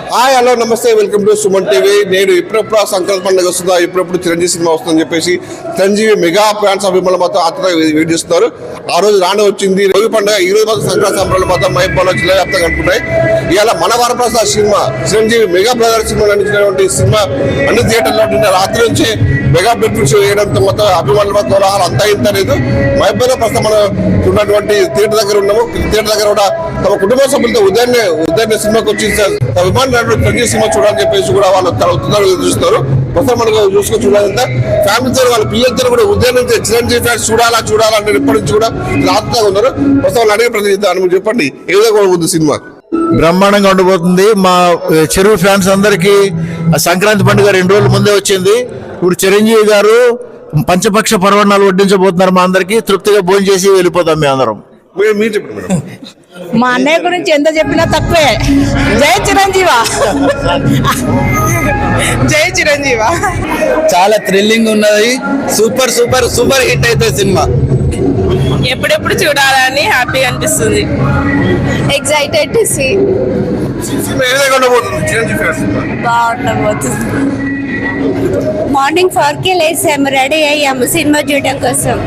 Hi hello నమస్తే welcome to Suman TV. నేను ఇప్పుడప్పుడు సంక్రాంతి పండుగ వస్తుందా, ఇప్పుడప్పుడు చిరంజీవి సినిమా వస్తుందని చెప్పేసి చిరంజీవి మెగా ఫ్యాన్స్ అభిమానులు మాత్రం ఆత్మగా వెయిట్ చేస్తున్నారు. ఆ రోజు రానే వచ్చింది రవి పండుగ. ఈ రోజు మాత్రం సంక్రాంతి సంబరాలు మాత్రం మైబాలో జిల్లా వ్యాప్తంగా అనుకుంటాయి. ఇవాళ మన Varaprasad cinema Chiranjeevi mega brother cinema నడిచినటువంటి సినిమా అన్ని థియేటర్లో నిన్న రాత్రి నుంచి మెగా బెడ్రూమ్స్ వేయడంతో మొత్తం అభిమానుల మొత్తం అంతా ఇంత లేదు. మైబాలో ప్రస్తుతం మనం ఉన్నటువంటి థియేటర్ దగ్గర ఉన్నాము. థియేటర్ దగ్గర కూడా తమ కుటుంబ సభ్యులతో ఉదయాన్నే సినిమాకి వచ్చి అభిమానులు చిరంజీవి సినిమా చూడాలని చెప్పేసి కూడా వాళ్ళు తన చూస్తారు. ప్రస్తుతం మనకు చూసుకొని చూడాలంటే ఫ్యామిలీతో వాళ్ళ పిల్లలతో కూడా ఉదయం నుంచి చిరంజీవి ఫ్యాన్స్ చూడాలంటే ఇప్పటి నుంచి కూడా ఆత్మగా ఉన్నారు. ప్రస్తుతం వాళ్ళు అడిగే ప్రతి చెప్పండి ఏ విధంగా ఉంది సినిమా? బ్రహ్మాండంగా ఉండబోతుంది. మా చెరువు ఫ్యాన్స్ అందరికీ సంక్రాంతి పండుగ 2 రోజుల ముందే వచ్చింది. ఇప్పుడు చిరంజీవి గారు పంచపక్ష పర్వణాలు వడ్డించబోతున్నారు. మా అందరికి తృప్తిగా భోజనం చేసి వెళ్ళిపోతాం మేము అందరం. మీరు చెప్పండి మేడం. మా అన్నయ్య గురించి ఎంత చెప్పినా తక్కువే. జై చిరంజీవా, జై చిరంజీవా. చాలా థ్రిల్లింగ్ ఉన్నది. సూపర్ సూపర్ సూపర్ హిట్ అయితే సినిమా. ఎప్పుడెప్పుడు చూడాలని హ్యాపీగా అనిపిస్తుంది. Excited to see. సినిమా ఏ విధంగా ఉండబోతుంది చిరంజీవి ఫ్యాన్స్? బాగుండబోతుంది. మార్నింగ్ 4కి లేసాము, రెడీ అయ్యాము సినిమా చూడడం కోసం.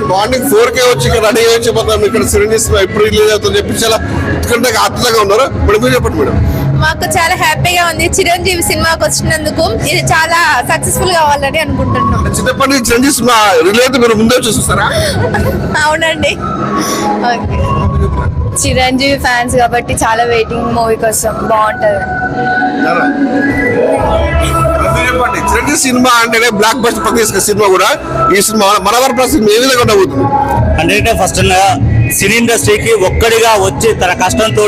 మార్నింగ్ 4K వచ్చి ఇక్కడ రెడీ అయ్యి చెప్పాము. ఇక్కడ చిరంజీవి సినిమా ఎప్పుడు రిలీజ్ అవుతుందని చెప్పి చాలా ఉత్కంఠగా ఆత్మగా ఉన్నారు. ఇప్పుడు మీరు చెప్పండి మేడం. మాకు చాలా హ్యాపీగా ఉంది చిరంజీవి సినిమాకి వచ్చినందుకు. ఇది చాలా సక్సెస్ఫుల్ కావాలని అనుకుంటున్నాం. చిన్నప్పటి నుంచి చిరంజీవి సినిమా రిలీజ్ మీరు ముందే చూస్తారా? అవునండి. చిరంజీవి ఫ్యాన్స్ కాబట్టి చాలా వెయిటింగ్ మూవీ కోసం. బాగుంటది. చెప్పండి, చిరంజీవి సినిమా అంటేనే బ్లాక్ బస్టర్ ప్రతి సినిమా కూడా ఈ సినిమా మన వరప్రసాద్ ఏ విధంగా ఉండబోతుంది? అంటే ఫస్ట్ సినీ ఇండస్ట్రీకి ఒక్కడిగా వచ్చి తన కష్టంతో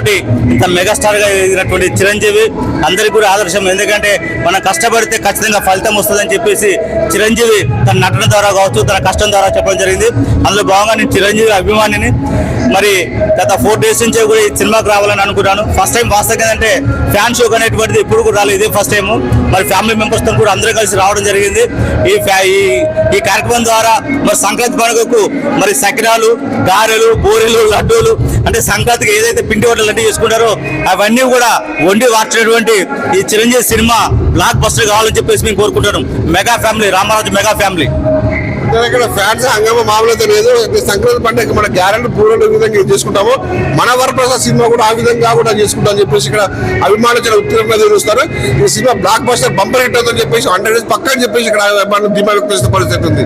ఇంత మెగాస్టార్ గా ఎదిగినటువంటి చిరంజీవి అందరికీ కూడా ఆదర్శం. ఎందుకంటే మనం కష్టపడితే ఖచ్చితంగా ఫలితం వస్తుందని చెప్పేసి చిరంజీవి తన నటన ద్వారా కావచ్చు, తన కష్టం ద్వారా చెప్పడం జరిగింది. అందులో భాగంగా నేను చిరంజీవి అభిమానిని. మరి గత 4 days నుంచే కూడా ఈ సినిమాకి రావాలని అనుకున్నాను. ఫస్ట్ టైం వాస్తవంగా ఏంటంటే ఫ్యాన్ షో అనేటువంటిది ఇప్పుడు కూడా రాలేదు, ఇదే ఫస్ట్ టైం. మరి ఫ్యామిలీ మెంబర్స్ తో కూడా అందరూ కలిసి రావడం జరిగింది. ఈ కార్యక్రమం ద్వారా మరి సంక్రాంతి పండుగకు మరి సకినాలు, గారెలు, బూరెలు, లడ్డూలు అంటే సంక్రాంతికి ఏదైతే పిండి వంటలు లడ్డు చేసుకుంటారో అవన్నీ కూడా వండి వార్చినటువంటి ఈ చిరంజీవి సినిమా బ్లాక్ బస్టర్ కావాలని చెప్పేసి మేము కోరుకుంటున్నాం. Mega family, Ramaraju mega family. ఇక్కడ ఫ్యాన్స్ హంగామా మామూలుగా లేదు. సంక్రాంతి పండుగ మన గ్యారెంటీ పూర్ణ విధంగా చేసుకుంటాము. మన వరప్రసాద్ సినిమా కూడా ఆ విధంగా కూడా చేసుకుంటాం అని చెప్పేసి ఇక్కడ అభిమానులు చాలా ఉత్తరంగా చూస్తారు. ఈ cinema block buster bumper hit అవుతుందని చెప్పేసి 100 days పక్కని చెప్పేసి ఇక్కడ ధీమా వ్యక్తం చేసిన పరిస్థితి ఉంది.